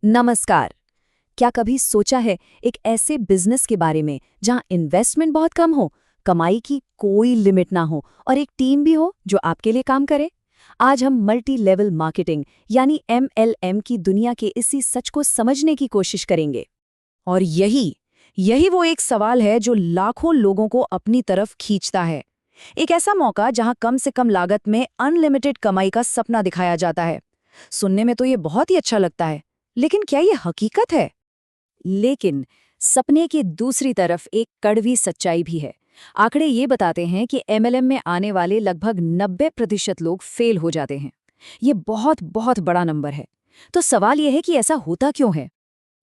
नमस्कार। क्या कभी सोचा है एक ऐसे बिजनेस के बारे में जहां इन्वेस्टमेंट बहुत कम हो, कमाई की कोई लिमिट ना हो और एक टीम भी हो जो आपके लिए काम करे? आज हम मल्टी लेवल मार्केटिंग यानी MLM की दुनिया के इसी सच को समझने की कोशिश करेंगे। और यही यही वो एक सवाल है जो लाखों लोगों को अपनी तरफ खींचता है। एक ऐसा मौका जहां कम से कम लागत में अनलिमिटेड कमाई का सपना दिखाया जाता है। सुनने में तो ये बहुत ही अच्छा लगता है, लेकिन क्या ये हकीकत है? लेकिन सपने की दूसरी तरफ एक कड़वी सच्चाई भी है। आंकड़े ये बताते हैं कि MLM में आने वाले लगभग 90% लोग फेल हो जाते हैं। ये बहुत बहुत बड़ा नंबर है। तो सवाल यह है कि ऐसा होता क्यों है?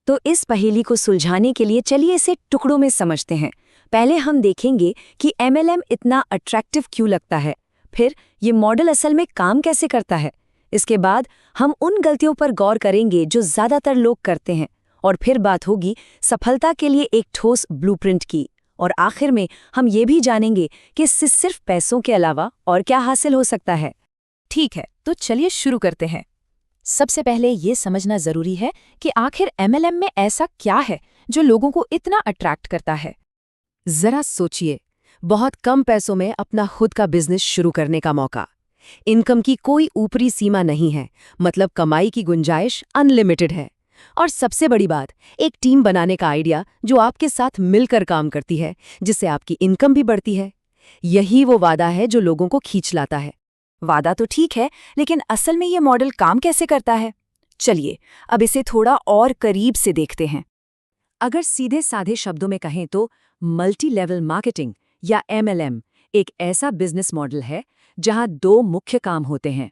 तो इस पहेली को सुलझाने के लिए चलिए इसे टुकड़ों में समझते हैं। पहले हम देखेंगे कि MLM इतना अट्रैक्टिव क्यों लगता है, फिर ये मॉडल असल में काम कैसे करता है। इसके बाद हम उन गलतियों पर गौर करेंगे जो ज़्यादातर लोग करते हैं, और फिर बात होगी सफलता के लिए एक ठोस ब्लूप्रिंट की। और आखिर में हम ये भी जानेंगे कि इससे सिर्फ पैसों के अलावा और क्या हासिल हो सकता है। ठीक है, तो चलिए शुरू करते हैं। सबसे पहले ये समझना जरूरी है कि आखिर MLM में ऐसा क्या है जो लोगों को इतना अट्रैक्ट करता है। जरा सोचिए, बहुत कम पैसों में अपना खुद का बिजनेस शुरू करने का मौका। इनकम की कोई ऊपरी सीमा नहीं है, मतलब कमाई की गुंजाइश अनलिमिटेड है। और सबसे बड़ी बात, एक टीम बनाने का आइडिया जो आपके साथ मिलकर काम करती है, जिससे आपकी इनकम भी बढ़ती है। यही वो वादा है जो लोगों को खींच लाता है। वादा तो ठीक है, लेकिन असल में ये मॉडल काम कैसे करता है? चलिए अब इसे थोड़ा और करीब से देखते हैं। अगर सीधे साधे शब्दों में कहें तो मल्टी लेवल मार्केटिंग या MLM एक ऐसा बिजनेस मॉडल है जहां दो मुख्य काम होते हैं।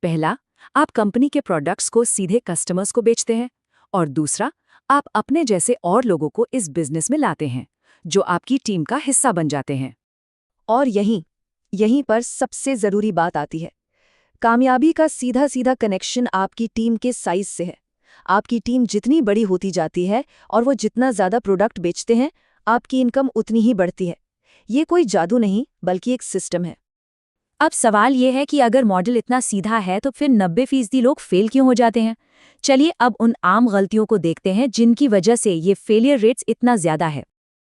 पहला, आप कंपनी के प्रोडक्ट्स को सीधे कस्टमर्स को बेचते हैं, और दूसरा, आप अपने जैसे और लोगों को इस बिजनेस में लाते हैं जो आपकी टीम का हिस्सा बन जाते हैं। और यहीं पर सबसे जरूरी बात आती है। कामयाबी का सीधा सीधा कनेक्शन आपकी टीम के साइज से है। आपकी टीम जितनी बड़ी होती जाती है और वो जितना ज्यादा प्रोडक्ट बेचते हैं, आपकी इनकम उतनी ही बढ़ती है। ये कोई जादू नहीं, बल्कि एक सिस्टम है। अब सवाल ये है कि अगर मॉडल इतना सीधा है तो फिर 90% लोग फेल क्यों हो जाते हैं? चलिए अब उन आम गलतियों को देखते हैं जिनकी वजह से ये फेलियर रेट्स इतना ज्यादा है।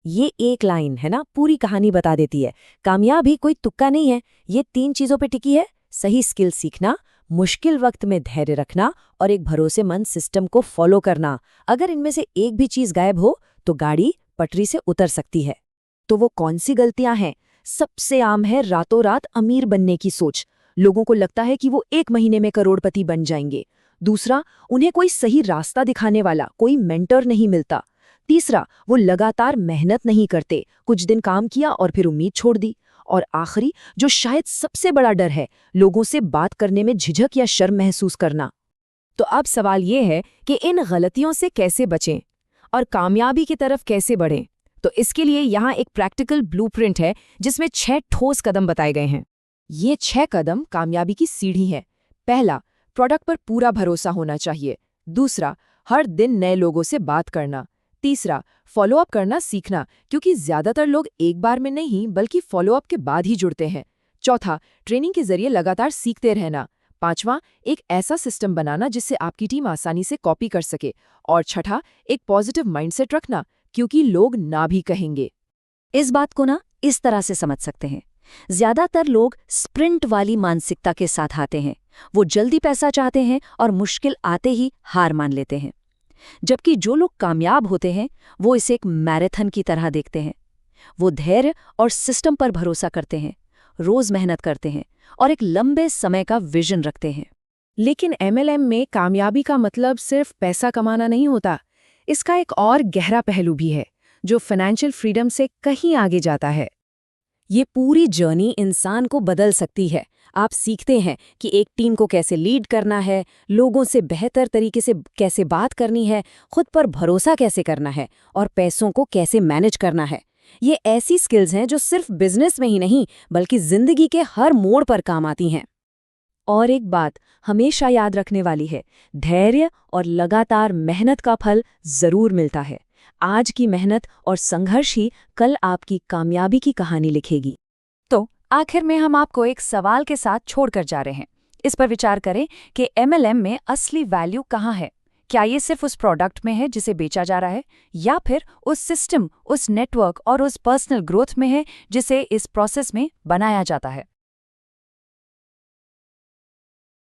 ये एक लाइन है ना, पूरी कहानी बता देती है। कामयाबी कोई तुक्का नहीं है, ये 3 चीजों पे टिकी है: सही स्किल सीखना, मुश्किल वक्त में धैर्य रखना और एक भरोसेमंद सिस्टम को फॉलो करना। अगर इनमें से एक भी चीज गायब हो तो गाड़ी पटरी से उतर सकती है। तो वो कौन सी गलतियां हैं? सबसे आम है रातों रात अमीर बनने की सोच। लोगों को लगता है कि वो 1 महीने में करोड़पति बन जाएंगे। दूसरा, उन्हें कोई सही रास्ता दिखाने वाला, कोई मेंटर नहीं मिलता। तीसरा, वो लगातार मेहनत नहीं करते, कुछ दिन काम किया और फिर उम्मीद छोड़ दी। और आखिरी, जो शायद सबसे बड़ा डर है, लोगों से बात करने में झिझक या शर्म महसूस करना। तो अब सवाल ये है कि इन गलतियों से कैसे बचें और कामयाबी की तरफ कैसे बढ़ें। तो इसके लिए यहाँ एक प्रैक्टिकल ब्लूप्रिंट है जिसमें 6 ठोस कदम बताए गए हैं। ये 6 कदम कामयाबी की सीढ़ी हैं। पहला, प्रोडक्ट पर पूरा भरोसा होना चाहिए। दूसरा, हर दिन नए लोगों से बात करना। तीसरा, फॉलोअप करना सीखना, क्योंकि ज्यादातर लोग एक बार में नहीं बल्कि फॉलोअप के बाद ही जुड़ते हैं। चौथा, ट्रेनिंग के जरिए लगातार सीखते रहना। पांचवां, एक ऐसा सिस्टम बनाना जिससे आपकी टीम आसानी से कॉपी कर सके। और छठा, एक पॉजिटिव माइंडसेट रखना, क्योंकि लोग ना भी कहेंगे। इस बात को ना इस तरह से समझ सकते हैं। ज्यादातर लोग स्प्रिंट वाली मानसिकता के साथ आते हैं। वो जल्दी पैसा चाहते हैं और मुश्किल आते ही हार मान लेते हैं। जबकि जो लोग कामयाब होते हैं वो इसे एक मैराथन की तरह देखते हैं। वो धैर्य और सिस्टम पर भरोसा करते हैं, रोज मेहनत करते हैं और एक लंबे समय का विजन रखते हैं। लेकिन MLM में कामयाबी का मतलब सिर्फ पैसा कमाना नहीं होता। इसका एक और गहरा पहलू भी है जो फाइनेंशियल फ्रीडम से कहीं आगे जाता है। ये पूरी जर्नी इंसान को बदल सकती है। आप सीखते हैं कि एक टीम को कैसे लीड करना है, लोगों से बेहतर तरीके से कैसे बात करनी है, खुद पर भरोसा कैसे करना है और पैसों को कैसे मैनेज करना है। ये ऐसी स्किल्स हैं जो सिर्फ बिजनेस में ही नहीं बल्कि जिंदगी के हर मोड़ पर काम आती हैं। और एक बात हमेशा याद रखने वाली है, धैर्य और लगातार मेहनत का फल जरूर मिलता है। आज की मेहनत और संघर्ष ही कल आपकी कामयाबी की कहानी लिखेगी। तो आखिर में हम आपको एक सवाल के साथ छोड़कर जा रहे हैं। इस पर विचार करें कि MLM में असली वैल्यू कहाँ है। क्या ये सिर्फ उस प्रोडक्ट में है जिसे बेचा जा रहा है, या फिर उस सिस्टम, उस नेटवर्क और उस पर्सनल ग्रोथ में है जिसे इस प्रोसेस में बनाया जाता है।